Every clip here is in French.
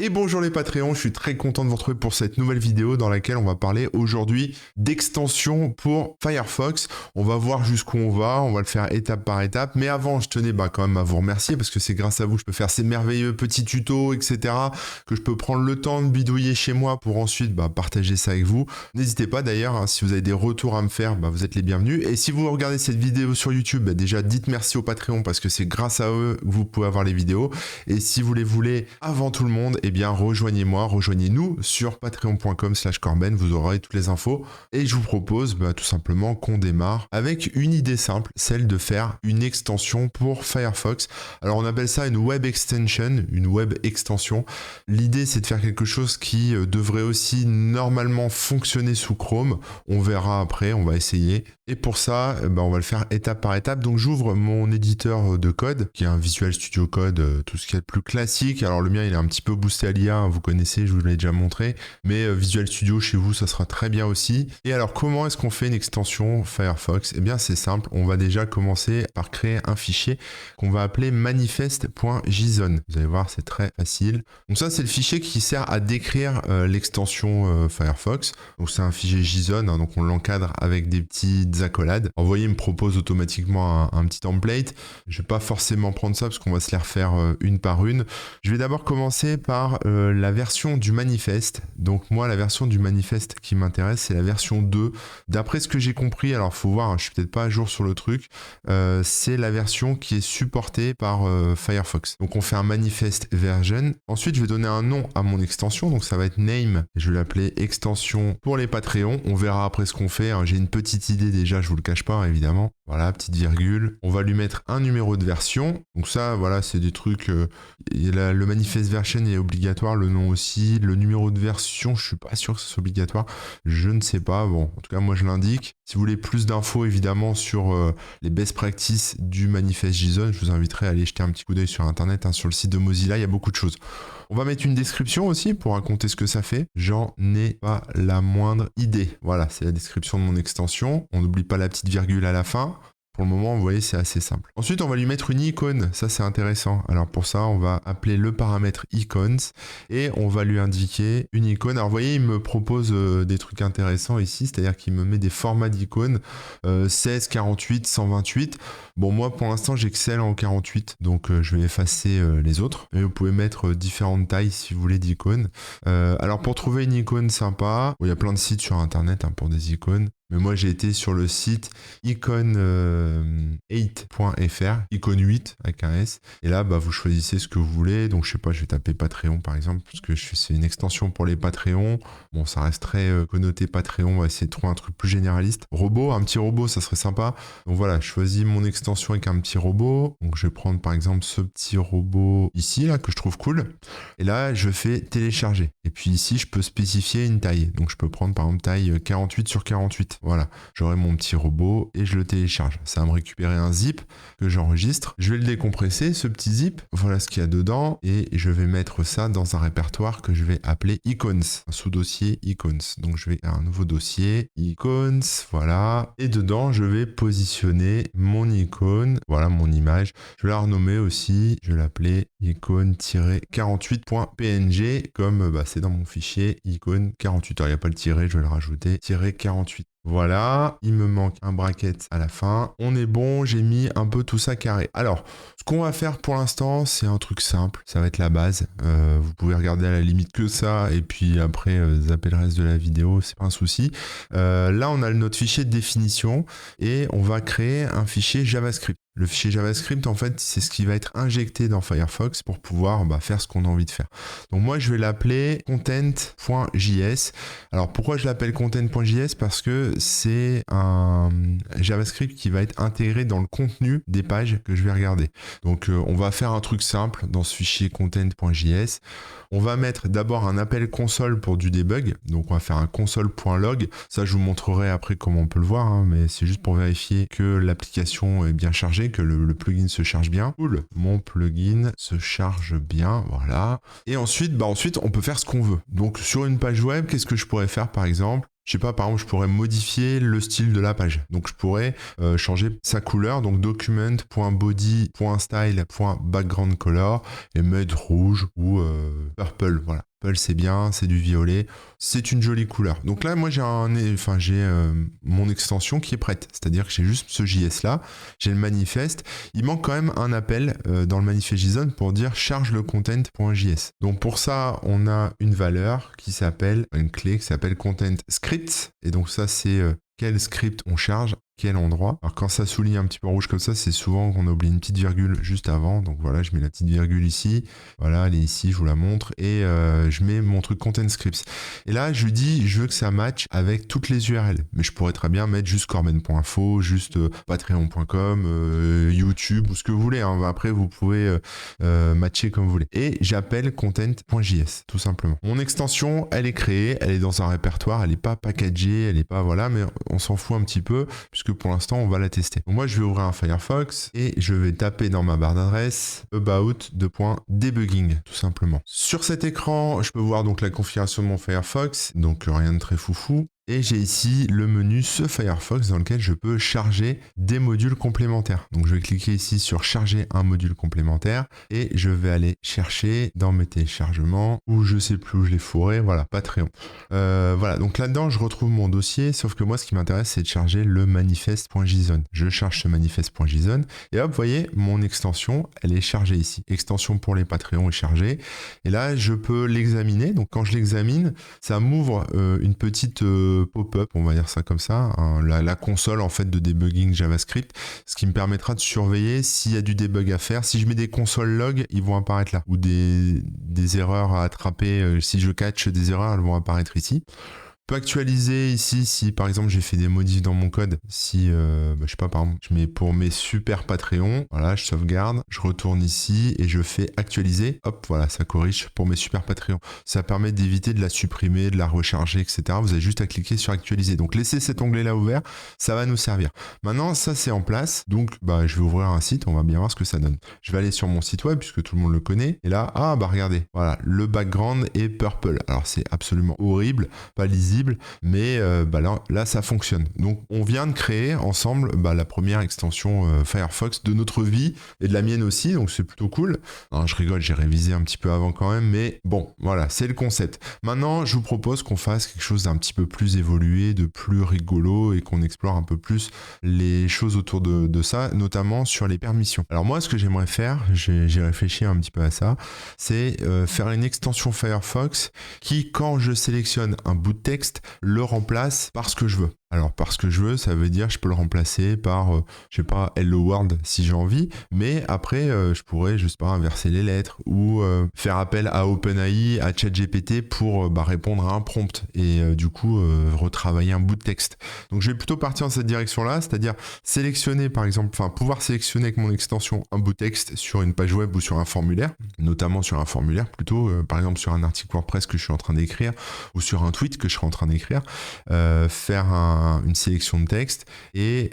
Et bonjour les Patreons, je suis très content de vous retrouver pour cette nouvelle vidéo dans laquelle on va parler aujourd'hui d'extensions pour Firefox. On va voir jusqu'où on va le faire étape par étape. Mais avant, je tenais quand même à vous remercier parce que c'est grâce à vous que je peux faire ces merveilleux petits tutos, etc. Que je peux prendre le temps de bidouiller chez moi pour ensuite partager ça avec vous. N'hésitez pas d'ailleurs, hein, si vous avez des retours à me faire, vous êtes les bienvenus. Et si vous regardez cette vidéo sur YouTube, déjà dites merci aux Patreons parce que c'est grâce à eux que vous pouvez avoir les vidéos. Et si vous les voulez avant tout le monde, eh bien rejoignez-moi, rejoignez-nous sur patreon.com/corben, vous aurez toutes les infos. Et je vous propose tout simplement qu'on démarre avec une idée simple, celle de faire une extension pour Firefox. Alors on appelle ça une web extension, une web extension. L'idée c'est de faire quelque chose qui devrait aussi normalement fonctionner sous Chrome. On verra après, on va essayer. Et pour ça, on va le faire étape par étape. Donc j'ouvre mon éditeur de code, qui est un Visual Studio Code, tout ce qui est le plus classique. Alors le mien il est un petit peu boosté à l'IA, vous connaissez, je vous l'ai déjà montré. Mais Visual Studio chez vous, ça sera très bien aussi. Et alors comment est-ce qu'on fait une extension Firefox? Eh bien c'est simple, on va déjà commencer par créer un fichier qu'on va appeler manifest.json. Vous allez voir, c'est très facile. Donc ça c'est le fichier qui sert à décrire l'extension Firefox. Donc c'est un fichier JSON, hein, donc on l'encadre avec des petites accolades. Alors, vous voyez, il me propose automatiquement un petit template. Je vais pas forcément prendre ça parce qu'on va se les refaire une par une. Je vais d'abord commencer par la version du manifeste. Donc moi, la version du manifeste qui m'intéresse, c'est la version 2. D'après ce que j'ai compris, alors faut voir, hein, je suis peut-être pas à jour sur le truc, c'est la version qui est supportée par Firefox. Donc on fait un manifest version. Ensuite, je vais donner un nom à mon extension. Donc ça va être name. Je vais l'appeler extension pour les Patreons. On verra après ce qu'on fait, hein. J'ai une petite idée déjà, je vous le cache pas, évidemment. Voilà, petite virgule. On va lui mettre un numéro de version. Donc ça, voilà, c'est des trucs... le manifest version est obligatoire, le nom aussi. Le numéro de version, je suis pas sûr que ce soit obligatoire. Je ne sais pas. Bon, en tout cas, moi, je l'indique. Si vous voulez plus d'infos, évidemment, sur les best practices du manifest JSON, je vous inviterai à aller jeter un petit coup d'œil sur Internet, hein, sur le site de Mozilla, il y a beaucoup de choses. On va mettre une description aussi pour raconter ce que ça fait. J'en ai pas la moindre idée. Voilà, c'est la description de mon extension. On n'oublie pas la petite virgule à la fin. Pour le moment, vous voyez, c'est assez simple. Ensuite, on va lui mettre une icône. Ça, c'est intéressant. Alors pour ça, on va appeler le paramètre icons et on va lui indiquer une icône. Alors vous voyez, il me propose des trucs intéressants ici, c'est-à-dire qu'il me met des formats d'icônes 16, 48, 128. Bon, moi, pour l'instant, j'excelle en 48, donc je vais effacer les autres. Mais vous pouvez mettre différentes tailles si vous voulez d'icônes. Alors pour trouver une icône sympa, il y a plein de sites sur Internet, hein, pour des icônes. Mais moi, j'ai été sur le site icon8.fr, icon 8 avec un S. Et là, vous choisissez ce que vous voulez. Donc, je sais pas, je vais taper Patreon par exemple, parce que c'est une extension pour les Patreons. Bon, ça reste très connoté Patreon. On va essayer de trouver un truc plus généraliste. Robot, un petit robot, ça serait sympa. Donc voilà, je choisis mon extension avec un petit robot. Donc, je vais prendre par exemple ce petit robot ici, là, que je trouve cool. Et là, je fais télécharger. Et puis ici, je peux spécifier une taille. Donc, je peux prendre par exemple taille 48 sur 48. Voilà, j'aurai mon petit robot et je le télécharge. Ça va me récupérer un zip que j'enregistre. Je vais le décompresser, ce petit zip. Voilà ce qu'il y a dedans. Et je vais mettre ça dans un répertoire que je vais appeler icons. Un sous-dossier icons. Donc je vais à un nouveau dossier, icons, voilà. Et dedans, je vais positionner mon icône. Voilà mon image. Je vais la renommer aussi. Je vais l'appeler icône-48.png comme c'est dans mon fichier icône 48. Alors il n'y a pas le tiret, je vais le rajouter. Tiret 48. Voilà, il me manque un bracket à la fin. On est bon, j'ai mis un peu tout ça carré. Alors, ce qu'on va faire pour l'instant, c'est un truc simple. Ça va être la base. Vous pouvez regarder à la limite que ça et puis après zapper le reste de la vidéo, c'est pas un souci. Là, on a notre fichier de définition et on va créer un fichier JavaScript. Le fichier JavaScript, en fait, c'est ce qui va être injecté dans Firefox pour pouvoir faire ce qu'on a envie de faire. Donc moi, je vais l'appeler content.js. Alors pourquoi je l'appelle content.js? Parce que c'est un JavaScript qui va être intégré dans le contenu des pages que je vais regarder. Donc on va faire un truc simple dans ce fichier content.js. On va mettre d'abord un appel console pour du debug. Donc on va faire un console.log. Ça, je vous montrerai après comment on peut le voir, hein, mais c'est juste pour vérifier que l'application est bien chargée, que le plugin se charge bien. Cool, mon plugin se charge bien, voilà. Et ensuite, on peut faire ce qu'on veut. Donc sur une page web, qu'est-ce que je pourrais faire par exemple? Je sais pas, par exemple, je pourrais modifier le style de la page. Donc je pourrais changer sa couleur, donc document.body.style.background color et mettre rouge ou purple, voilà. Purple c'est bien, c'est du violet, c'est une jolie couleur. Donc là moi j'ai mon extension qui est prête, c'est-à-dire que j'ai juste ce JS là, j'ai le manifeste, il manque quand même un appel dans le manifeste JSON pour dire charge le content.js. Donc pour ça on a une valeur qui s'appelle, une clé qui s'appelle content script, et donc ça c'est quel script on charge, quel endroit. Alors quand ça souligne un petit peu en rouge comme ça, c'est souvent qu'on oublie une petite virgule juste avant. Donc voilà, je mets la petite virgule ici. Voilà, elle est ici, je vous la montre. Et je mets mon truc content scripts. Et là, je lui dis, je veux que ça matche avec toutes les URL. Mais je pourrais très bien mettre juste corben.info, juste patreon.com, YouTube ou ce que vous voulez. Hein. Après, vous pouvez matcher comme vous voulez. Et j'appelle content.js, tout simplement. Mon extension, elle est créée, elle est dans un répertoire, elle n'est pas packagée, elle n'est pas, voilà, mais on s'en fout un petit peu, puisque pour l'instant, on va la tester. Donc moi, je vais ouvrir un Firefox et je vais taper dans ma barre d'adresse about.debugging, tout simplement. Sur cet écran, je peux voir donc la configuration de mon Firefox, donc rien de très foufou. Et j'ai ici le menu ce Firefox dans lequel je peux charger des modules complémentaires. Donc je vais cliquer ici sur charger un module complémentaire et je vais aller chercher dans mes téléchargements ou je sais plus où je l'ai fourré, voilà, Patreon. Voilà, donc là-dedans je retrouve mon dossier, sauf que moi ce qui m'intéresse c'est de charger le manifest.json. Je charge ce manifest.json et hop, vous voyez, mon extension, elle est chargée ici. Extension pour les Patreons est chargée. Et là, je peux l'examiner. Donc quand je l'examine, ça m'ouvre une petite pop-up, on va dire ça comme ça, hein, la console en fait de debugging JavaScript, ce qui me permettra de surveiller s'il y a du debug à faire. Si je mets des console logs, ils vont apparaître là, ou des erreurs à attraper. Si je catch des erreurs, elles vont apparaître ici. Je peux actualiser ici si par exemple j'ai fait des modifs dans mon code, si je sais pas, par exemple je mets pour mes super Patreon, voilà, je sauvegarde, je retourne ici et je fais actualiser, hop, voilà, ça corrige pour mes super Patreon. Ça permet d'éviter de la supprimer, de la recharger, etc. Vous avez juste à cliquer sur actualiser. Donc laissez cet onglet là ouvert, ça va nous servir. Maintenant ça c'est en place, donc je vais ouvrir un site, on va bien voir ce que ça donne. Je vais aller sur mon site web puisque tout le monde le connaît, et là, regardez, voilà, le background est purple. Alors c'est absolument horrible, pas lisible, mais là ça fonctionne. Donc on vient de créer ensemble la première extension Firefox de notre vie et de la mienne aussi, donc c'est plutôt cool. Alors, je rigole, j'ai révisé un petit peu avant quand même, mais bon, voilà, c'est le concept. Maintenant, je vous propose qu'on fasse quelque chose d'un petit peu plus évolué, de plus rigolo et qu'on explore un peu plus les choses autour de ça, notamment sur les permissions. Alors moi, ce que j'aimerais faire, j'ai réfléchi un petit peu à ça, c'est faire une extension Firefox qui, quand je sélectionne un bout de texte, le remplace par ce que je veux. Alors, par ce que je veux, ça veut dire je peux le remplacer par, je sais pas, Hello World si j'ai envie, mais après, je pourrais, je sais pas, inverser les lettres ou faire appel à OpenAI, à ChatGPT pour répondre à un prompt et du coup, retravailler un bout de texte. Donc, je vais plutôt partir dans cette direction-là, c'est-à-dire sélectionner, par exemple, pouvoir sélectionner avec mon extension un bout de texte sur une page web ou sur un formulaire, notamment sur un formulaire plutôt, par exemple sur un article WordPress que je suis en train d'écrire ou sur un tweet que je serai en train d'écrire, faire une sélection de texte et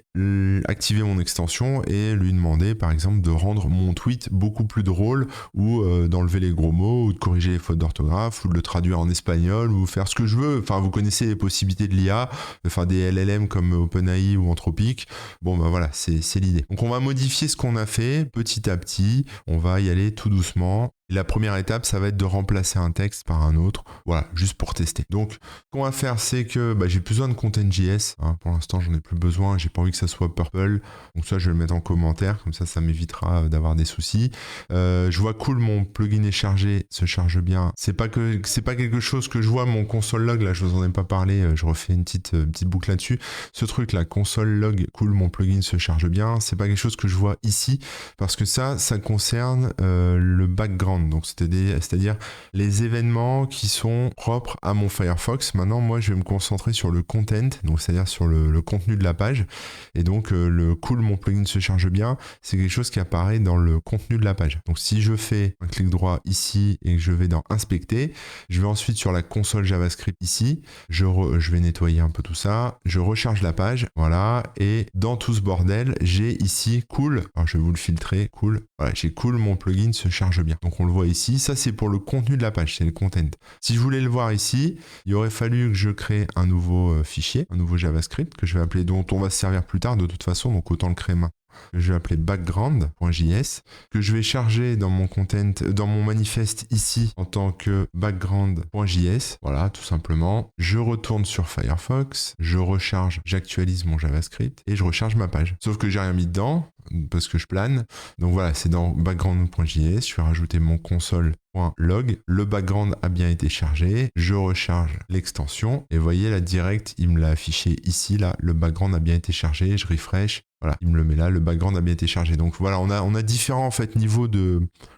activer mon extension et lui demander par exemple de rendre mon tweet beaucoup plus drôle ou d'enlever les gros mots ou de corriger les fautes d'orthographe ou de le traduire en espagnol ou faire ce que je veux. Enfin, vous connaissez les possibilités de l'IA, enfin des LLM comme OpenAI ou Anthropic. Bon, voilà, c'est l'idée. Donc on va modifier ce qu'on a fait petit à petit, on va y aller tout doucement. La première étape, ça va être de remplacer un texte par un autre, voilà, juste pour tester. Donc, ce qu'on va faire, c'est que j'ai plus besoin de content.js. Hein. Pour l'instant, j'en ai plus besoin. J'ai pas envie que ça soit purple. Donc ça, je vais le mettre en commentaire. Comme ça m'évitera d'avoir des soucis. Je vois cool, mon plugin est chargé, se charge bien. C'est pas quelque chose que je vois mon console log. Là, je vous en ai pas parlé. Je refais une petite boucle là-dessus. Ce truc là, console log, cool, mon plugin se charge bien. C'est pas quelque chose que je vois ici parce que ça concerne le background. Donc c'est-à-dire les événements qui sont propres à mon Firefox. Maintenant, moi, je vais me concentrer sur le content, donc c'est-à-dire sur le contenu de la page. Et donc, le cool, mon plugin se charge bien, c'est quelque chose qui apparaît dans le contenu de la page. Donc, si je fais un clic droit ici et que je vais dans Inspecter, je vais ensuite sur la console JavaScript ici, je vais nettoyer un peu tout ça, je recharge la page, voilà, et dans tout ce bordel, j'ai ici cool, alors je vais vous le filtrer, cool, voilà, j'ai cool, mon plugin se charge bien. Donc, on on le voit ici. Ça, c'est pour le contenu de la page, c'est le content. Si je voulais le voir ici, il aurait fallu que je crée un nouveau fichier, un nouveau JavaScript que je vais appeler, dont on va se servir plus tard de toute façon, donc autant le créer maintenant. Je vais appeler background.js, que je vais charger dans mon content, dans mon manifeste ici en tant que background.js. Voilà, tout simplement. Je retourne sur Firefox, je recharge, j'actualise mon JavaScript et je recharge ma page. Sauf que j'ai rien mis dedans parce que je plane. Donc voilà, c'est dans background.js. Je vais rajouter mon console.log. Le background a bien été chargé. Je recharge l'extension et vous voyez là direct, il me l'a affiché ici. Là, le background a bien été chargé. Je refresh. Voilà, il me le met là, le background a bien été chargé. Donc voilà, on a différents en fait, niveaux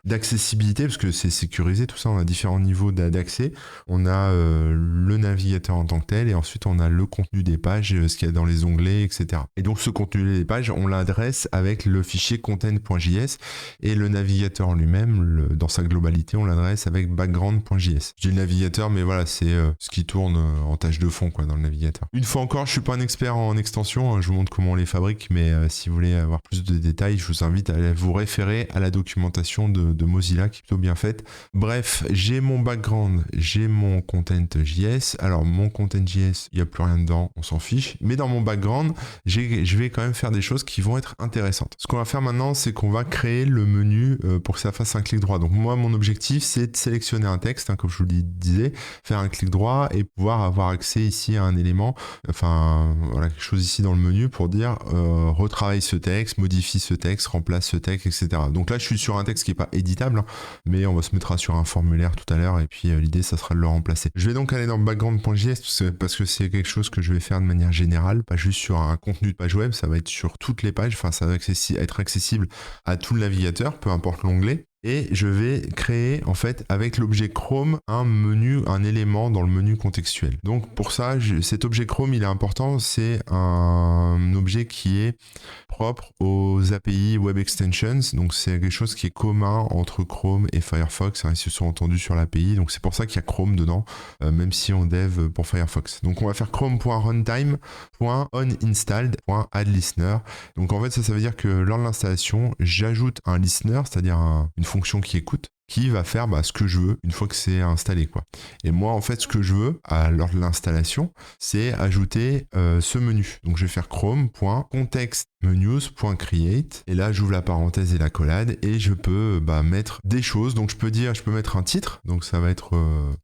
d'accessibilité, parce que c'est sécurisé, tout ça, on a différents niveaux d'accès. On a le navigateur en tant que tel, et ensuite on a le contenu des pages, ce qu'il y a dans les onglets, etc. Et donc ce contenu des pages, on l'adresse avec le fichier content.js, et le navigateur en lui-même, dans sa globalité, on l'adresse avec background.js. Je dis le navigateur, mais voilà, c'est ce qui tourne en tâche de fond, quoi, dans le navigateur. Une fois encore, je suis pas un expert en extension, hein, je vous montre comment on les fabrique, mais si vous voulez avoir plus de détails, je vous invite à vous référer à la documentation de Mozilla qui est plutôt bien faite. Bref, j'ai mon background, j'ai mon content.js. Alors mon content.js, il n'y a plus rien dedans, on s'en fiche. Mais dans mon background, je vais quand même faire des choses qui vont être intéressantes. Ce qu'on va faire maintenant, c'est qu'on va créer le menu pour que ça fasse un clic droit. Donc moi, mon objectif, c'est de sélectionner un texte, hein, comme je vous le disais, faire un clic droit et pouvoir avoir accès ici à un élément, enfin voilà, quelque chose ici dans le menu pour dire retravaille ce texte, modifie ce texte, remplace ce texte, etc. Donc là, je suis sur un texte qui n'est pas éditable, hein, mais on va se mettre sur un formulaire tout à l'heure, et puis l'idée, ça sera de le remplacer. Je vais donc aller dans background.js, parce que c'est quelque chose que je vais faire de manière générale, pas juste sur un contenu de page web, ça va être sur toutes les pages, enfin, ça va être accessible à tout le navigateur, peu importe l'onglet. Et je vais créer en fait avec l'objet Chrome un menu, un élément dans le menu contextuel. Donc pour ça, cet objet Chrome il est important, c'est un objet qui est propre aux API Web Extensions. Donc c'est quelque chose qui est commun entre Chrome et Firefox, hein, ils se sont entendus sur l'API, donc c'est pour ça qu'il y a Chrome dedans, même si on dev pour Firefox. Donc on va faire chrome.runtime.onInstalled.addListener. Donc en fait ça veut dire que lors de l'installation, j'ajoute un listener, c'est-à-dire une fonction qui écoute, qui va faire ce que je veux une fois que c'est installé, quoi. Et moi, en fait, ce que je veux, lors de l'installation, c'est ajouter ce menu. Donc, je vais faire chrome.contextmenus.create. Et là, j'ouvre la parenthèse et la collade et je peux mettre des choses. Donc, je peux mettre un titre. Donc, ça va être,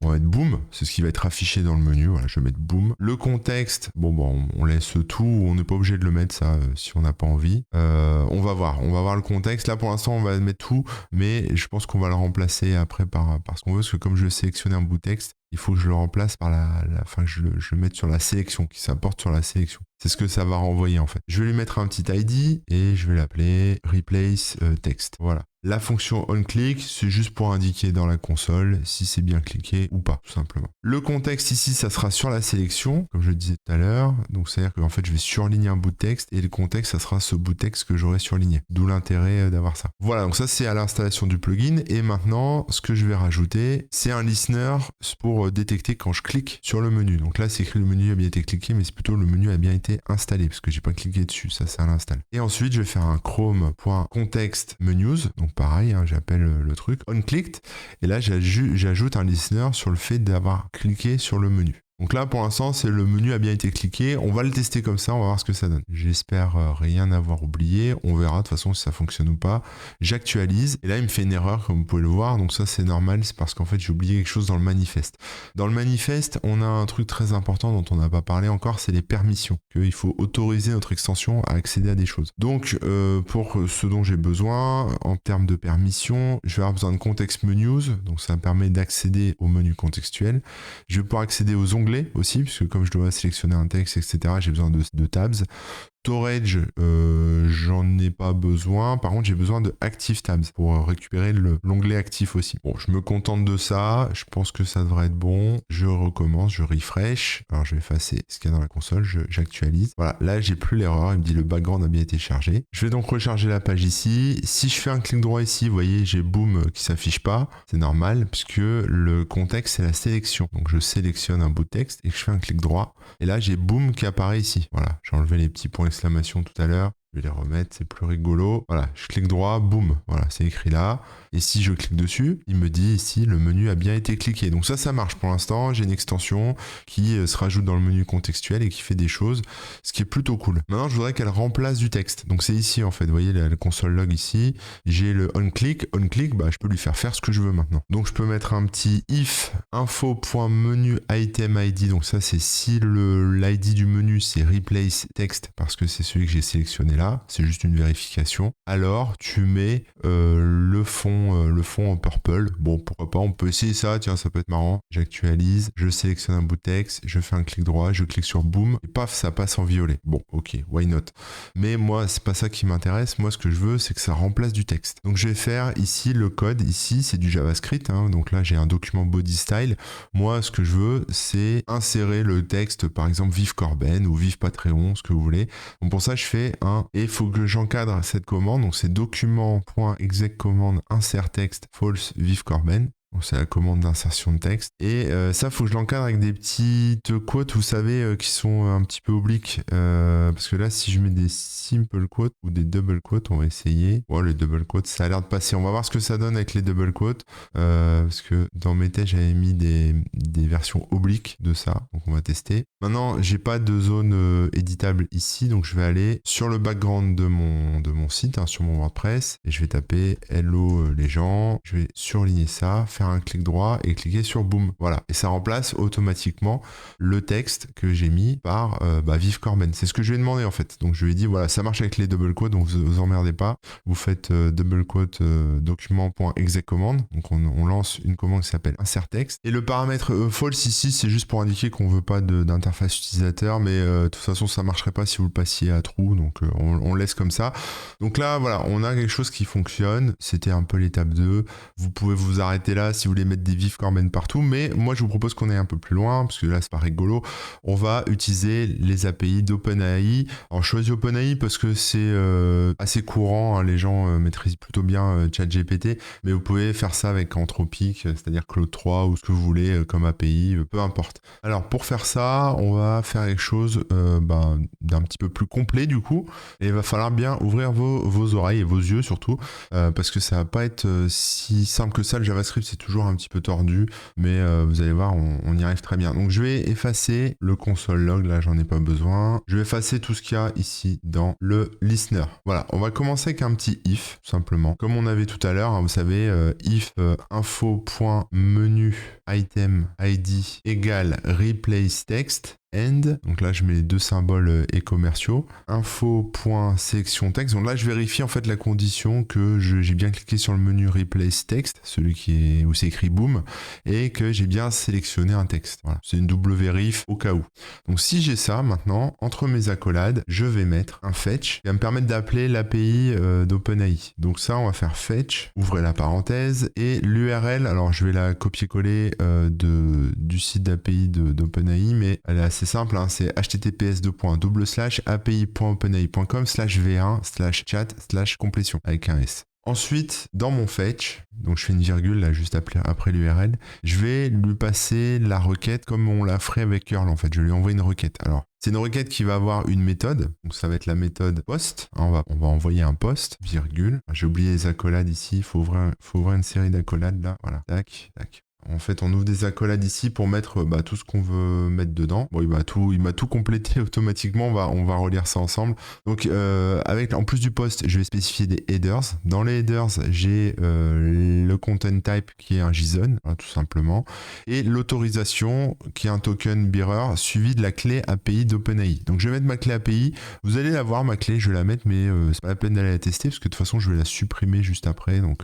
on va mettre boom. C'est ce qui va être affiché dans le menu. Voilà, je vais mettre boom. Le contexte, on laisse tout. On n'est pas obligé de le mettre, ça, si on n'a pas envie. On va voir le contexte. Là, pour l'instant, on va mettre tout, mais je pense qu'on va le remplacer après par ce qu'on veut, parce que comme je vais sélectionner un bout de texte, il faut que je le remplace par que je le mette sur la sélection, qui s'importe sur la sélection. C'est ce que ça va renvoyer en fait. Je vais lui mettre un petit ID et je vais l'appeler replace text. Voilà. La fonction onClick, c'est juste pour indiquer dans la console si c'est bien cliqué ou pas, tout simplement. Le contexte ici, ça sera sur la sélection, comme je le disais tout à l'heure. Donc, c'est-à-dire qu'en fait, je vais surligner un bout de texte et le contexte, ça sera ce bout de texte que j'aurai surligné. D'où l'intérêt d'avoir ça. Voilà, donc ça, c'est à l'installation du plugin. Et maintenant, ce que je vais rajouter, c'est un listener pour détecter quand je clique sur le menu. Donc là, c'est écrit le menu a bien été cliqué, mais c'est plutôt le menu a bien été installé, parce que j'ai pas cliqué dessus. Ça, c'est à l'install. Et ensuite, je vais faire un chrome.contextMenus. Donc, pareil, hein, j'appelle le truc onClicked, et là j'ajoute un listener sur le fait d'avoir cliqué sur le menu. Donc là, pour l'instant, c'est le menu a bien été cliqué. On va le tester comme ça, on va voir ce que ça donne. J'espère rien avoir oublié. On verra de toute façon si ça fonctionne ou pas. J'actualise. Et là, il me fait une erreur, comme vous pouvez le voir. Donc ça, c'est normal. C'est parce qu'en fait, j'ai oublié quelque chose dans le manifeste. Dans le manifeste, on a un truc très important dont on n'a pas parlé encore, c'est les permissions. Il faut autoriser notre extension à accéder à des choses. Donc, pour ce dont j'ai besoin, en termes de permissions, je vais avoir besoin de context menus. Donc, ça me permet d'accéder au menu contextuel. Je vais pouvoir accéder aux onglets aussi, puisque comme je dois sélectionner un texte, etc., j'ai besoin de tabs. Storage, j'en ai pas besoin. Par contre, j'ai besoin de Active Tabs pour récupérer l'onglet actif aussi. Bon, je me contente de ça. Je pense que ça devrait être bon. Je recommence, je refresh. Alors, je vais effacer ce qu'il y a dans la console. J'actualise. Voilà, là, j'ai plus l'erreur. Il me dit le background a bien été chargé. Je vais donc recharger la page ici. Si je fais un clic droit ici, vous voyez, j'ai boom qui s'affiche pas. C'est normal puisque le contexte, c'est la sélection. Donc, je sélectionne un bout de texte et je fais un clic droit. Et là, j'ai boom qui apparaît ici. Voilà, j'ai enlevé les petits points d'exclamation tout à l'heure. Je vais les remettre, c'est plus rigolo. Voilà, je clique droit, boum, voilà, c'est écrit là. Et si je clique dessus, il me dit ici, le menu a bien été cliqué. Donc ça marche pour l'instant. J'ai une extension qui se rajoute dans le menu contextuel et qui fait des choses, ce qui est plutôt cool. Maintenant, je voudrais qu'elle remplace du texte. Donc c'est ici, en fait. Vous voyez, la console log ici. J'ai le onClick. OnClick, je peux lui faire ce que je veux maintenant. Donc je peux mettre un petit if info.menu item ID. Donc ça, c'est si l'ID du menu, c'est replace text, parce que c'est celui que j'ai sélectionné là. C'est juste une vérification. Alors, tu mets le fond en purple. Bon, pourquoi pas, on peut essayer ça, tiens, ça peut être marrant. J'actualise, je sélectionne un bout de texte, je fais un clic droit, je clique sur boom, et paf, ça passe en violet. Bon, ok, why not? Mais moi, c'est pas ça qui m'intéresse. Moi, ce que je veux, c'est que ça remplace du texte. Donc, je vais faire ici le code. Ici, c'est du JavaScript. Donc là, j'ai un document body style. Moi, ce que je veux, c'est insérer le texte, par exemple, vive Corben ou vive Patreon, ce que vous voulez. Donc, pour ça, je fais et il faut que j'encadre cette commande. Donc, c'est document.exec commande insert texte false vive Corben. C'est la commande d'insertion de texte. Et ça, faut que je l'encadre avec des petites quotes, vous savez, qui sont un petit peu obliques. Parce que là, si je mets des simple quotes ou des double quotes, on va essayer. Bon, les double quotes, ça a l'air de passer. On va voir ce que ça donne avec les double quotes. Parce que dans mes tests, j'avais mis des versions obliques de ça. Donc, on va tester. Maintenant, j'ai pas de zone éditable ici. Donc, je vais aller sur le background de mon site, sur mon WordPress. Et je vais taper hello les gens. Je vais surligner ça, faire un clic droit et cliquer sur boom. Voilà. Et ça remplace automatiquement le texte que j'ai mis par vive Corben. C'est ce que je lui ai demandé en fait. Donc je lui ai dit voilà, ça marche avec les double quotes, donc vous emmerdez pas. Vous faites double quote document.exec commande. Donc on lance une commande qui s'appelle insert texte. Et le paramètre false ici, c'est juste pour indiquer qu'on veut pas d'interface utilisateur, mais de toute façon ça marcherait pas si vous le passiez à true. Donc on laisse comme ça. Donc là voilà, on a quelque chose qui fonctionne. C'était un peu l'étape 2. Vous pouvez vous arrêter là si vous voulez mettre des vive Corben partout, mais moi je vous propose qu'on aille un peu plus loin, parce que là c'est pas rigolo. On va utiliser les API d'OpenAI. Alors je choisis OpenAI parce que c'est assez courant, les gens maîtrisent plutôt bien ChatGPT, mais vous pouvez faire ça avec Anthropic, c'est-à-dire Claude 3 ou ce que vous voulez comme API, peu importe. Alors pour faire ça, on va faire quelque chose d'un petit peu plus complet du coup, et il va falloir bien ouvrir vos oreilles et vos yeux surtout, parce que ça va pas être si simple que ça. Le JavaScript c'est toujours un petit peu tordu, mais vous allez voir, on y arrive très bien. Donc je vais effacer le console log, là j'en ai pas besoin. Je vais effacer tout ce qu'il y a ici dans le listener. Voilà, on va commencer avec un petit if, tout simplement. Comme on avait tout à l'heure, vous savez, if info.menu item id égale replace text. End. Donc là, je mets les deux symboles et commerciaux. Info.section texte. Donc là, je vérifie en fait la condition que j'ai bien cliqué sur le menu replace text, celui où c'est écrit boom, et que j'ai bien sélectionné un texte. Voilà. C'est une double vérif au cas où. Donc si j'ai ça maintenant, entre mes accolades, je vais mettre un fetch qui va me permettre d'appeler l'API d'OpenAI. Donc ça, on va faire fetch, ouvrez la parenthèse, et l'URL, alors je vais la copier-coller du site d'API d'OpenAI, mais elle est assez simple, c'est https://api.openai.com/v1/chat/complétion avec un S. Ensuite, dans mon fetch, donc je fais une virgule là juste après l'URL, je vais lui passer la requête comme on la ferait avec curl en fait. Je lui envoie une requête. Alors, c'est une requête qui va avoir une méthode, donc ça va être la méthode post. On va envoyer un post, virgule. J'ai oublié les accolades ici, il faut ouvrir une série d'accolades là, voilà, tac, tac. En fait, on ouvre des accolades ici pour mettre tout ce qu'on veut mettre dedans. Bon, il m'a tout complété automatiquement. On va relire ça ensemble. Donc, en plus du post, je vais spécifier des headers. Dans les headers, j'ai le content type qui est un JSON, tout simplement, et l'autorisation qui est un token bearer suivi de la clé API d'OpenAI. Donc, je vais mettre ma clé API. Vous allez la voir, ma clé, je vais la mettre, mais c'est pas la peine d'aller la tester parce que de toute façon, je vais la supprimer juste après. Donc,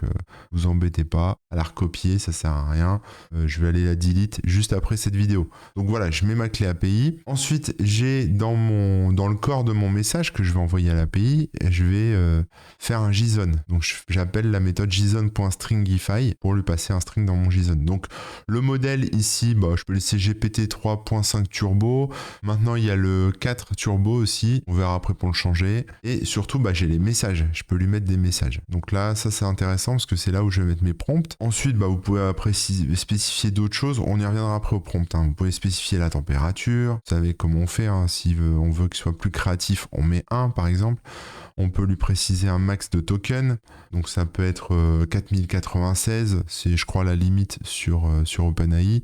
vous embêtez pas à la recopier, ça sert à rien. Je vais aller la delete juste après cette vidéo. Donc voilà, je mets ma clé API. Ensuite, j'ai dans le corps de mon message que je vais envoyer à l'API, je vais faire un JSON. Donc j'appelle la méthode JSON.stringify pour lui passer un string dans mon JSON. Donc le modèle ici, je peux laisser GPT 3.5 Turbo. Maintenant, il y a le 4 Turbo aussi. On verra après pour le changer. Et surtout, j'ai les messages. Je peux lui mettre des messages. Donc là, ça c'est intéressant parce que c'est là où je vais mettre mes prompts. Ensuite, vous pouvez spécifier d'autres choses. On y reviendra après au prompt. Vous pouvez spécifier la température. Vous savez comment on fait. Si on veut qu'il soit plus créatif, on met 1 par exemple. On peut lui préciser un max de tokens. Donc ça peut être 4096. C'est je crois la limite sur OpenAI.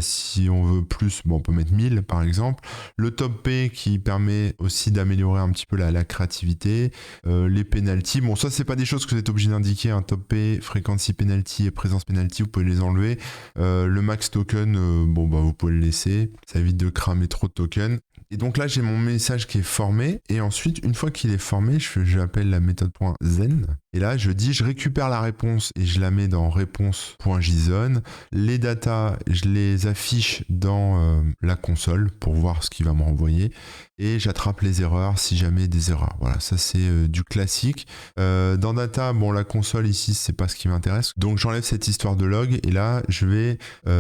Si on veut plus, on peut mettre 1000 par exemple. Le top P qui permet aussi d'améliorer un petit peu la créativité. Les penalties. Bon, ça c'est pas des choses que vous êtes obligé d'indiquer. Un top P, frequency penalty et présence penalty, vous pouvez les enlever. Le max token, vous pouvez le laisser. Ça évite de cramer trop de tokens. Et donc là, j'ai mon message qui est formé. Et ensuite, une fois qu'il est formé, j'appelle la méthode.zen. Et là, je récupère la réponse et je la mets dans réponse.json. Les datas, je les affiche dans la console pour voir ce qu'il va me renvoyer. Et j'attrape les erreurs si jamais des erreurs. Voilà, ça c'est du classique. Dans data, la console ici, c'est pas ce qui m'intéresse. Donc j'enlève cette histoire de log et là, je vais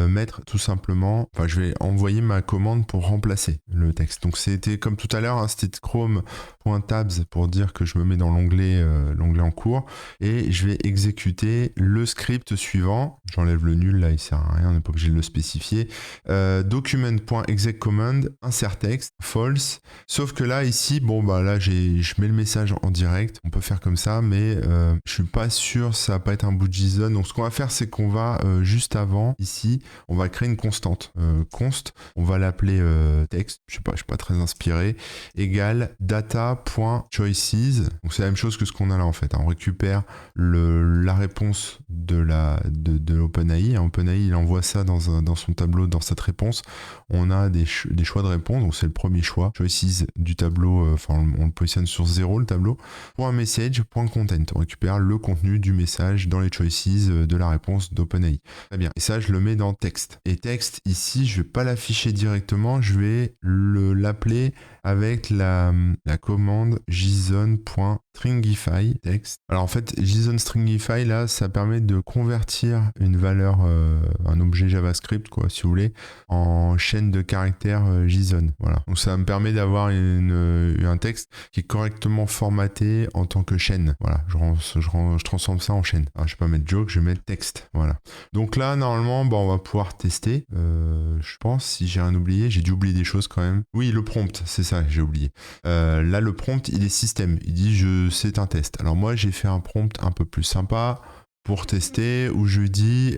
mettre tout simplement, je vais envoyer ma commande pour remplacer le texte. Donc c'était comme tout à l'heure, c'était chrome.tabs pour dire que je me mets dans l'onglet en cours et je vais exécuter le script suivant. J'enlève le nul, là il sert à rien, on n'est pas obligé de le spécifier. Document.execCommand, insert texte, false. Sauf que là, ici, là, je mets le message en direct. On peut faire comme ça, mais je suis pas sûr, ça va pas être un bout de JSON. Donc, ce qu'on va faire, c'est qu'on va, juste avant, ici, on va créer une constante. Const, on va l'appeler texte. Je suis pas très inspiré. Égale data.choices. Donc, c'est la même chose que ce qu'on a là, en fait. On récupère la réponse de OpenAI. OpenAI, il envoie ça dans son tableau, dans cette réponse. On a des choix de réponse. Donc, c'est le premier choix. Choices du tableau, on le positionne sur 0 le tableau. .message.content, on récupère le contenu du message dans les choices de la réponse d'OpenAI. Très bien, et ça je le mets dans texte. Et texte ici, je vais pas l'afficher directement, je vais l'appeler avec la commande json.stringify texte. Alors en fait, JSON stringify là, ça permet de convertir une valeur, un objet JavaScript quoi, si vous voulez, en chaîne de caractères JSON. Voilà. Donc ça me permet d'avoir un texte qui est correctement formaté en tant que chaîne. Voilà, je transforme ça en chaîne. Alors, je vais pas mettre joke, je vais mettre texte. Voilà. Donc là, normalement, on va pouvoir tester. Je pense, si j'ai rien oublié, j'ai dû oublier des choses quand même. Oui, le prompt, c'est ça, j'ai oublié. Là, le prompt, il est système. Il dit, c'est un test. Alors moi, j'ai fait un prompt un peu plus sympa pour tester où je dis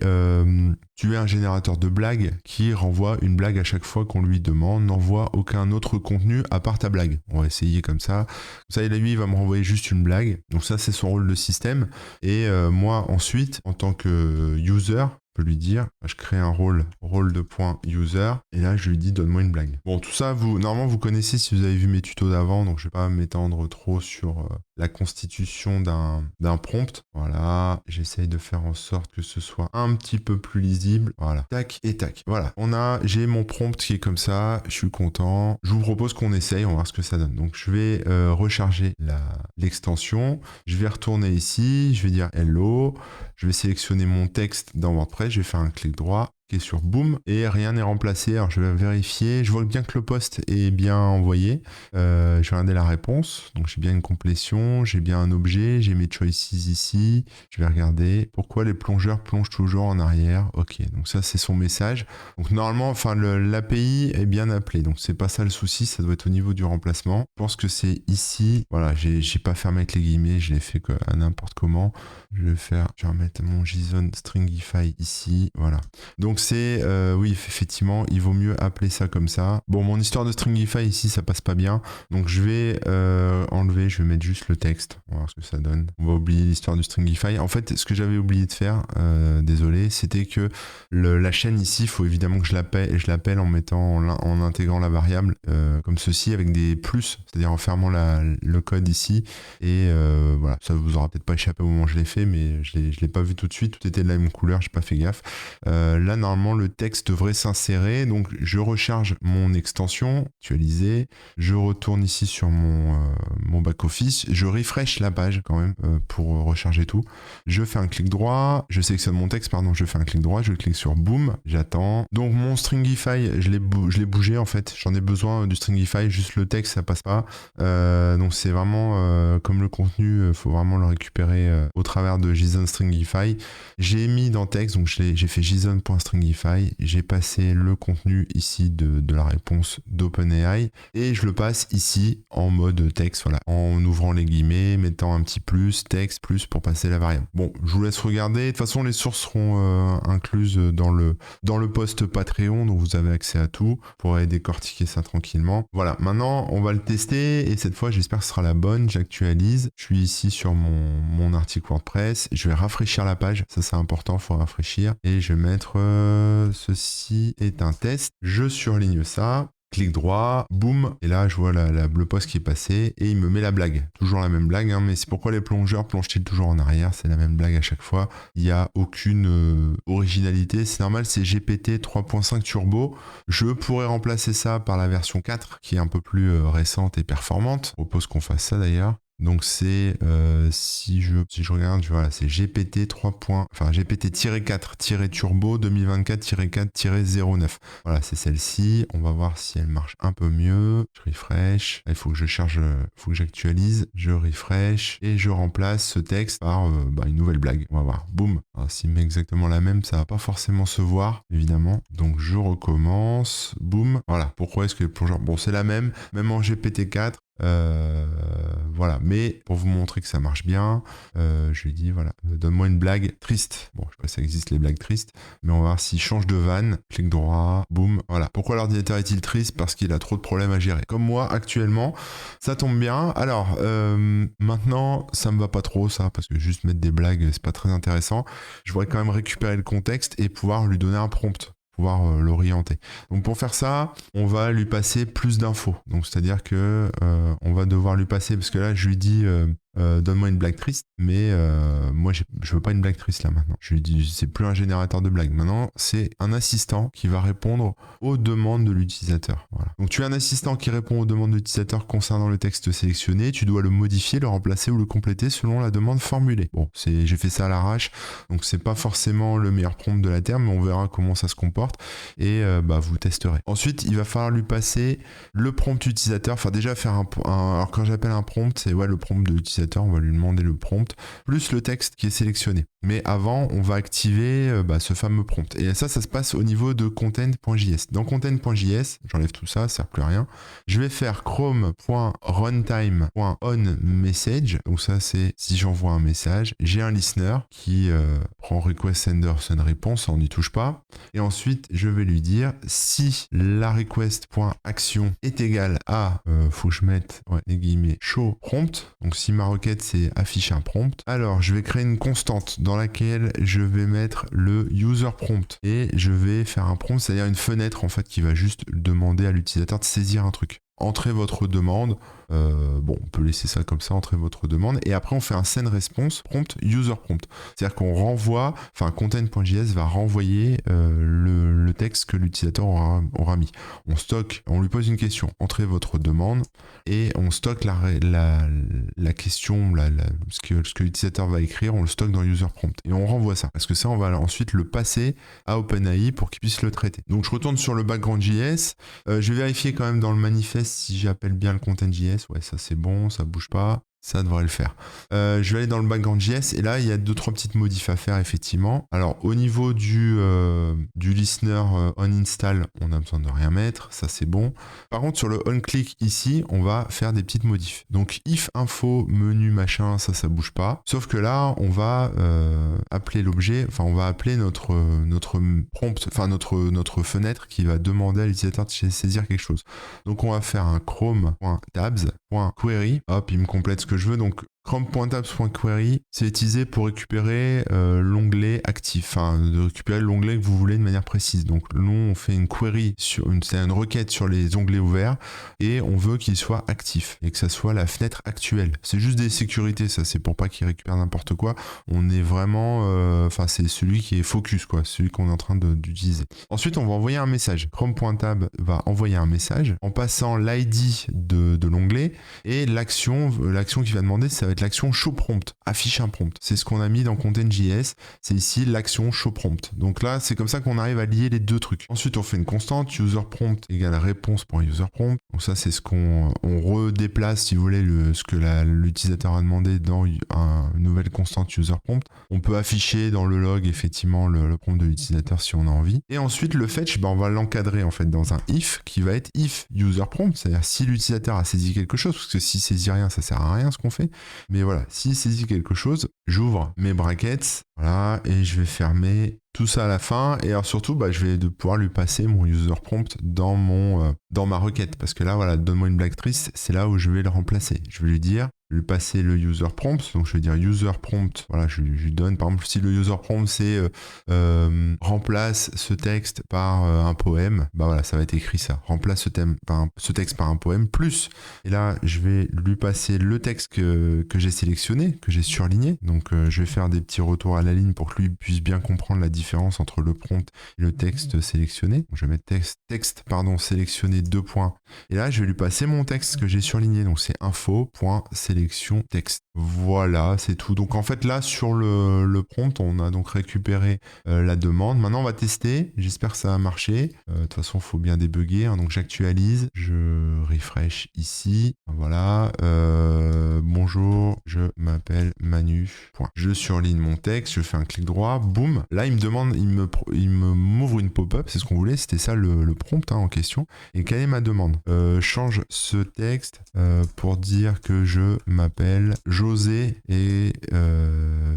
tu es un générateur de blagues qui renvoie une blague à chaque fois qu'on lui demande, n'envoie aucun autre contenu à part ta blague. On va essayer comme ça. Comme ça, lui, il va me renvoyer juste une blague. Donc ça, c'est son rôle de système. Et moi, ensuite, en tant que user, je peux lui dire, je crée un rôle de point user, et là je lui dis donne-moi une blague. Bon, tout ça, normalement vous connaissez si vous avez vu mes tutos d'avant, donc je vais pas m'étendre trop sur la constitution d'un prompt. Voilà, j'essaye de faire en sorte que ce soit un petit peu plus lisible. Voilà, tac et tac. Voilà, j'ai mon prompt qui est comme ça, je suis content. Je vous propose qu'on essaye, on va voir ce que ça donne. Donc je vais recharger l'extension, je vais retourner ici, je vais dire hello, je vais sélectionner mon texte dans WordPress, je vais faire un clic droit, cliquer sur boom, et rien n'est remplacé. Alors je vais vérifier, je vois bien que le post est bien envoyé. Je vais regarder la réponse, donc j'ai bien une complétion, j'ai bien un objet, j'ai mes choices ici, je vais regarder pourquoi les plongeurs plongent toujours en arrière. Ok, donc ça c'est son message. Donc normalement, l'API est bien appelée, donc c'est pas ça le souci, ça doit être au niveau du remplacement. Je pense que c'est ici, voilà, j'ai pas fermé avec les guillemets, je l'ai fait à n'importe comment. Je vais remettre mon JSON stringify ici, voilà. Donc c'est, oui, effectivement, il vaut mieux appeler ça comme ça. Bon, mon histoire de stringify ici, ça passe pas bien. Donc je vais enlever, je vais mettre juste le texte. On va voir ce que ça donne. On va oublier l'histoire du stringify. En fait, ce que j'avais oublié de faire, désolé, c'était que la chaîne ici, il faut évidemment que je l'appelle en intégrant la variable comme ceci avec des plus, c'est-à-dire en fermant le code ici. Et voilà, ça vous aura peut-être pas échappé au moment où je l'ai fait, mais je l'ai pas vu tout de suite. Tout était de la même couleur, j'ai pas fait gaffe. Là, normalement le texte devrait s'insérer. Donc je recharge mon extension, actualiser, je retourne ici sur mon back-office, je refresh la page quand même pour recharger tout. Je fais un clic droit, je sélectionne mon texte, pardon, je fais un clic droit, je clique sur Boom, j'attends. Donc mon Stringify, je l'ai bougé en fait, j'en ai besoin du Stringify, juste le texte ça passe pas. Donc c'est vraiment comme le contenu, faut vraiment le récupérer au travers de JSON Stringify. J'ai mis dans texte, donc j'ai fait JSON.Stringify, j'ai passé le contenu ici de la réponse d'OpenAI et je le passe ici en mode texte, voilà, en ouvrant les guillemets, mettant un petit plus, texte, plus pour passer la variable. Bon, je vous laisse regarder. De toute façon, les sources seront incluses dans le post Patreon, donc vous avez accès à tout. Vous pourrez décortiquer ça tranquillement. Voilà, maintenant, on va le tester et cette fois, j'espère que ce sera la bonne. J'actualise. Je suis ici sur mon article WordPress. Je vais rafraîchir la page. Ça, c'est important, il faut rafraîchir. Et je vais mettre ceci est un test. Je surligne ça. Clic droit, boum, et là je vois le post qui est passé et il me met la blague. Toujours la même blague, hein, mais c'est pourquoi les plongeurs plongent-ils toujours en arrière, c'est la même blague à chaque fois. Il n'y a aucune originalité, c'est normal, c'est GPT 3.5 Turbo. Je pourrais remplacer ça par la version 4 qui est un peu plus récente et performante. Je propose qu'on fasse ça d'ailleurs. Donc c'est, si je regarde, voilà, c'est GPT 4-Turbo 2024-4-09. Voilà, c'est celle-ci. On va voir si elle marche un peu mieux. Je refresh. Il faut que je charge, faut que j'actualise. Je refresh et je remplace ce texte par une nouvelle blague. On va voir. Boum. Alors s'il met exactement la même, ça va pas forcément se voir, évidemment. Donc je recommence. Boum. Voilà. Pourquoi est-ce que les plongeurs... Bon, c'est la même en GPT 4. Voilà, mais pour vous montrer que ça marche bien, je lui dis voilà, donne-moi une blague triste. Bon, je sais pas si ça existe les blagues tristes, mais on va voir s'il change de vanne. Clic droit, boum, voilà. Pourquoi l'ordinateur est-il triste? Parce qu'il a trop de problèmes à gérer. Comme moi actuellement, ça tombe bien. Alors maintenant, ça me va pas trop ça, parce que juste mettre des blagues, c'est pas très intéressant. Je voudrais quand même récupérer le contexte et pouvoir lui donner un prompt. Pouvoir l'orienter. Donc pour faire ça, on va lui passer plus d'infos. Donc c'est-à-dire que on va devoir lui passer, parce que là je lui dis donne-moi une blague triste, mais moi je veux pas une blague triste là maintenant. Je lui dis c'est plus un générateur de blagues. Maintenant c'est un assistant qui va répondre aux demandes de l'utilisateur. Voilà. Donc tu as un assistant qui répond aux demandes de l'utilisateur concernant le texte sélectionné. Tu dois le modifier, le remplacer ou le compléter selon la demande formulée. Bon, j'ai fait ça à l'arrache, donc c'est pas forcément le meilleur prompt de la terre, mais on verra comment ça se comporte et vous testerez. Ensuite, il va falloir lui passer le prompt utilisateur. Enfin déjà faire alors quand j'appelle un prompt, c'est le prompt de l'utilisateur. On va lui demander le prompt plus le texte qui est sélectionné. Mais avant, on va activer ce fameux prompt. Et ça se passe au niveau de content.js. Dans content.js, j'enlève tout ça, ça sert plus à rien. Je vais faire chrome.runtime.onMessage. Donc ça, c'est si j'envoie un message. J'ai un listener qui prend request sender send response, on n'y touche pas. Et ensuite, je vais lui dire si la request.action est égale à, faut que je mette les guillemets, show prompt. Donc si ma requête c'est afficher un prompt, alors je vais créer une constante dans laquelle je vais mettre le user prompt et je vais faire un prompt, c'est-à-dire une fenêtre en fait qui va juste demander à l'utilisateur de saisir un truc. Entrez votre demande, on peut laisser ça comme ça, entrez votre demande, et après on fait un send response prompt user prompt. C'est-à-dire qu'on renvoie, content.js va renvoyer le texte que l'utilisateur aura mis. On stocke, on lui pose une question, entrez votre demande, et on stocke la question, ce que l'utilisateur va écrire, on le stocke dans user prompt. Et on renvoie ça, parce que ça, on va ensuite le passer à OpenAI pour qu'il puisse le traiter. Donc je retourne sur le background JS, je vais vérifier quand même dans le manifeste si j'appelle bien le content.js. Ouais, ça c'est bon, ça bouge pas. Ça devrait le faire. Je vais aller dans le background.js et là, il y a 2-3 petites modifs à faire, effectivement. Alors, au niveau du listener on-install, on n'a besoin de rien mettre. Ça, c'est bon. Par contre, sur le on-click ici, on va faire des petites modifs. Donc, if info, menu, machin, ça bouge pas. Sauf que là, on va appeler l'objet, on va appeler notre prompt, notre fenêtre qui va demander à l'utilisateur de saisir quelque chose. Donc, on va faire un chrome.tabs.query. Hop, il me complète ce que je veux. Donc, Chrome.tabs.query, c'est utilisé pour récupérer l'onglet actif, enfin de récupérer l'onglet que vous voulez de manière précise. Donc nous on fait une query c'est une requête sur les onglets ouverts et on veut qu'il soit actif et que ça soit la fenêtre actuelle. C'est juste des sécurités, ça c'est pour pas qu'il récupère n'importe quoi. On est vraiment, c'est celui qui est focus quoi, celui qu'on est en train d'utiliser. Ensuite on va envoyer un message. Chrome.tab va envoyer un message en passant l'ID de l'onglet et l'action qui va demander, ça va être l'action show prompt, affiche un prompt. C'est ce qu'on a mis dans Content.js, c'est ici l'action show prompt. Donc là c'est comme ça qu'on arrive à lier les deux trucs. Ensuite on fait une constante, user prompt égale réponse.user prompt. Donc ça c'est ce qu'on redéplace si vous voulez ce que l'utilisateur a demandé dans une nouvelle constante user prompt. On peut afficher dans le log effectivement le prompt de l'utilisateur si on a envie. Et ensuite le fetch, on va l'encadrer en fait dans un if qui va être if user prompt, c'est-à-dire si l'utilisateur a saisi quelque chose, parce que s'il saisit rien, ça sert à rien ce qu'on fait. Mais voilà, s'il saisit quelque chose, j'ouvre mes brackets, voilà, et je vais fermer tout ça à la fin. Et alors surtout, je vais pouvoir lui passer mon user prompt dans ma requête, parce que là, voilà, donne-moi une blague triste, c'est là où je vais le remplacer. Je vais lui passer le user prompt, donc je vais dire user prompt, voilà, je lui donne, par exemple, si le user prompt c'est remplace ce texte par un poème, voilà, ça va être écrit ça, remplace ce texte par un poème, plus, et là, je vais lui passer le texte que j'ai sélectionné, que j'ai surligné, donc je vais faire des petits retours à la ligne pour que lui puisse bien comprendre la différence entre le prompt et le texte sélectionné. Donc, je vais mettre texte sélectionné 2 points, et là, je vais lui passer mon texte que j'ai surligné, donc c'est info.sélection texte. Voilà, c'est tout. Donc en fait là sur le prompt, on a donc récupéré la demande. Maintenant on va tester. J'espère que ça va marcher. De toute façon, il faut bien débugger. Donc j'actualise, je refresh ici. Voilà. Bonjour, je m'appelle Manu. Point. Je surligne mon texte, je fais un clic droit, boum. Là il me demande, il m'ouvre une pop-up. C'est ce qu'on voulait. C'était ça le prompt en question. Et quelle est ma demande? Change ce texte pour dire que je m'appelle José et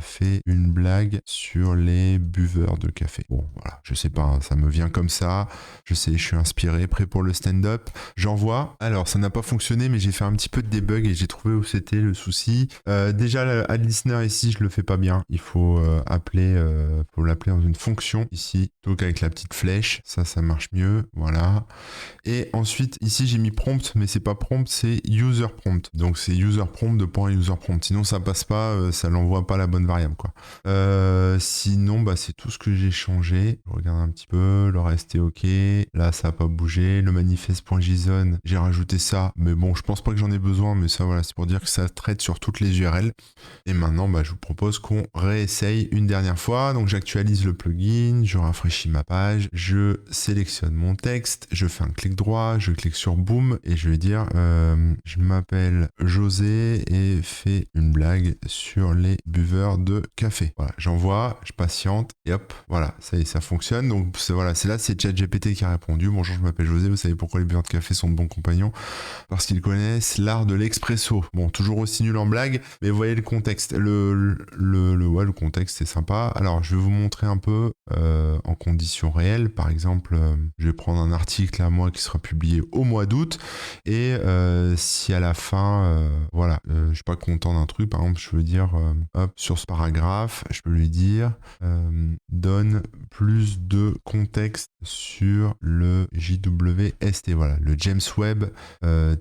fait une blague sur les buveurs de café. Bon, voilà, je sais pas, ça me vient comme ça. Je sais, je suis inspiré, prêt pour le stand-up. J'envoie. Alors, ça n'a pas fonctionné, mais j'ai fait un petit peu de debug et j'ai trouvé où c'était le souci. Déjà, le add listener ici, je le fais pas bien. Il faut l'appeler dans une fonction ici, donc avec la petite flèche. Ça marche mieux. Voilà. Et ensuite, ici, j'ai mis prompt, mais c'est pas prompt, c'est user prompt. Donc, c'est user prompt de point user prompt. Sinon, ça passe pas, ça l'envoie pas la bonne variable, quoi. Sinon, c'est tout ce que j'ai changé. Je regarde un petit peu, le reste est ok. Là, ça a pas bougé. Le manifest.json, j'ai rajouté ça, mais bon, je pense pas que j'en ai besoin, mais ça, voilà, c'est pour dire que ça traite sur toutes les URL. Et maintenant, je vous propose qu'on réessaye une dernière fois. Donc, j'actualise le plugin, je rafraîchis ma page, je sélectionne mon texte, je fais un clic droit, je clique sur Boom et je vais dire je m'appelle José et fais une blague sur les buveurs de café. Voilà, j'envoie, je patiente et hop, voilà, ça y est, ça fonctionne. Donc c'est là, c'est ChatGPT qui a répondu. Bonjour, je m'appelle José, vous savez pourquoi les buveurs de café sont de bons compagnons? Parce qu'ils connaissent l'art de l'expresso. Bon, toujours aussi nul en blague, mais vous voyez le contexte. Le contexte, c'est sympa. Alors, je vais vous montrer un peu en conditions réelles. Par exemple, je vais prendre un article à moi qui sera publié au mois d'août et si à la fin, je suis pas content d'un truc, par exemple, je veux dire, sur ce paragraphe, je peux lui dire, donne plus de contexte sur le JWST, voilà, le James Webb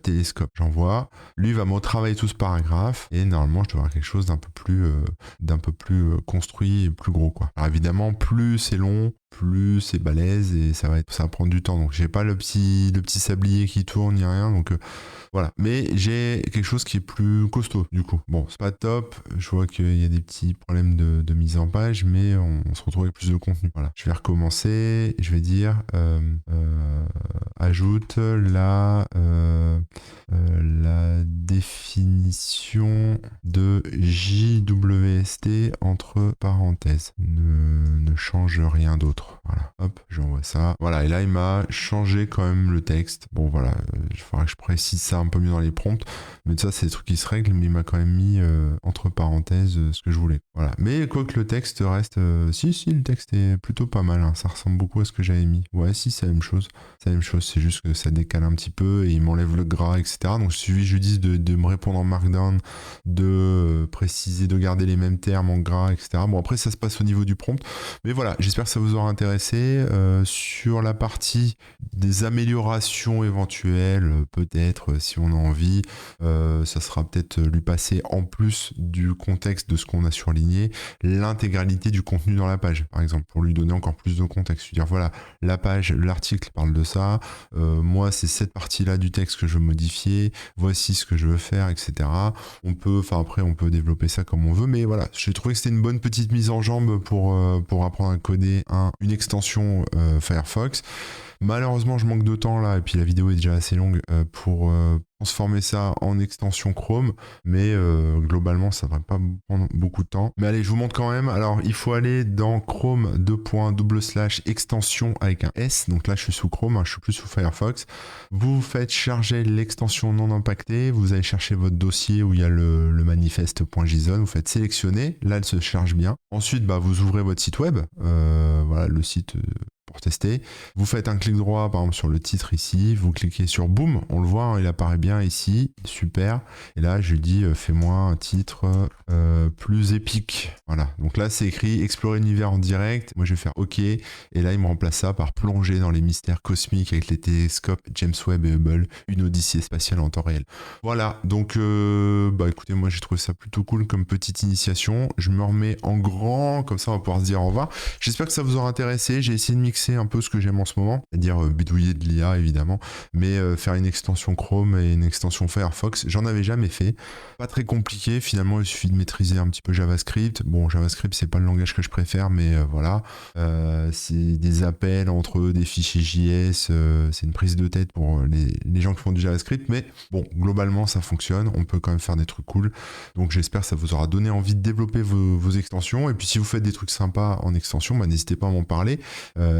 télescope. J'envoie. Lui va me retravailler tout ce paragraphe et normalement, je dois avoir quelque chose d'un peu plus construit et plus gros, quoi. Alors évidemment, plus c'est long, plus c'est balèze et ça va prendre du temps. Donc j'ai pas le petit sablier qui tourne ni rien. Donc voilà. Mais j'ai quelque chose qui est plus costaud du coup. Bon, c'est pas top. Je vois qu'il y a des petits problèmes de mise en page, mais on se retrouve avec plus de contenu. Voilà. Je vais recommencer. Je vais dire ajoute la définition de JWST entre parenthèses. Ne change rien d'autre. Voilà. Hop, j'envoie ça. Voilà. Et là, il m'a changé quand même le texte. Bon, voilà. Il faudra que je précise ça un peu mieux dans les prompts. Mais ça, c'est des trucs qui se règlent. Mais il m'a quand même mis entre parenthèses ce que je voulais. Voilà. Mais quoi que le texte reste... Si, le texte est plutôt pas mal. Hein. Ça ressemble beaucoup à ce que j'avais mis. Ouais, si, c'est la même chose. C'est la même chose. C'est juste que ça décale un petit peu et il m'enlève le gras, etc. Donc, je lui dis de me répondre en Markdown, de préciser, de garder les mêmes termes en gras, etc. Bon, après, ça se passe au niveau du prompt. Mais voilà, j'espère que ça vous aura intéressé. Sur la partie des améliorations éventuelles, peut-être, si on a envie, ça sera peut-être lui passer en plus du contexte de ce qu'on a surligné, l'intégralité du contenu dans la page, par exemple, pour lui donner encore plus de contexte. Je veux dire, voilà, la page, l'article parle de ça, moi, c'est cette partie-là du texte que je veux modifier, voici ce que je veux faire, etc. Après, on peut développer ça comme on veut, mais voilà, j'ai trouvé que c'était une bonne petite mise en jambe pour apprendre à coder une extension Firefox. Malheureusement, je manque de temps là, et puis la vidéo est déjà assez longue pour transformer ça en extension Chrome, mais globalement, ça ne devrait pas prendre beaucoup de temps. Mais allez, je vous montre quand même. Alors, il faut aller dans Chrome extension avec un S. Donc là, je suis sous Chrome, je suis plus sous Firefox. Vous faites charger l'extension non impactée. Vous allez chercher votre dossier où il y a le manifeste.json. Vous faites sélectionner. Là, elle se charge bien. Ensuite, vous ouvrez votre site web. Voilà, le site pour tester. Vous faites un clic droit, par exemple, sur le titre ici. Vous cliquez sur Boom. On le voit, il apparaît bien ici. Super. Et là, je lui dis, fais-moi un titre plus épique. Voilà. Donc là, c'est écrit Explorer l'univers en direct. Moi, je vais faire OK. Et là, il me remplace ça par Plonger dans les mystères cosmiques avec les télescopes James Webb et Hubble. Une odyssée spatiale en temps réel. Voilà. Donc, écoutez, moi, j'ai trouvé ça plutôt cool comme petite initiation. Je me remets en grand. Comme ça, on va pouvoir se dire au revoir. J'espère que ça vous aura intéressé. J'ai essayé de mixer un peu ce que j'aime en ce moment, c'est-à-dire bidouiller de l'IA évidemment, mais faire une extension Chrome et une extension Firefox, j'en avais jamais fait. Pas très compliqué, finalement il suffit de maîtriser un petit peu JavaScript. Bon, JavaScript c'est pas le langage que je préfère, mais voilà. C'est des appels entre eux, des fichiers JS, c'est une prise de tête pour les gens qui font du JavaScript, mais bon, globalement ça fonctionne, on peut quand même faire des trucs cool. Donc j'espère que ça vous aura donné envie de développer vos extensions, et puis si vous faites des trucs sympas en extension, n'hésitez pas à m'en parler.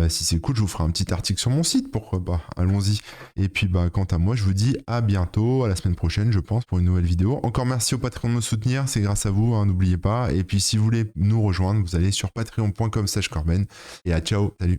Si c'est cool, je vous ferai un petit article sur mon site, pourquoi pas, allons-y. Et puis quant à moi, je vous dis à bientôt, à la semaine prochaine, je pense, pour une nouvelle vidéo. Encore merci au Patreon de me soutenir, c'est grâce à vous, n'oubliez pas. Et puis si vous voulez nous rejoindre, vous allez sur patreon.com/corben. Et à ciao, salut.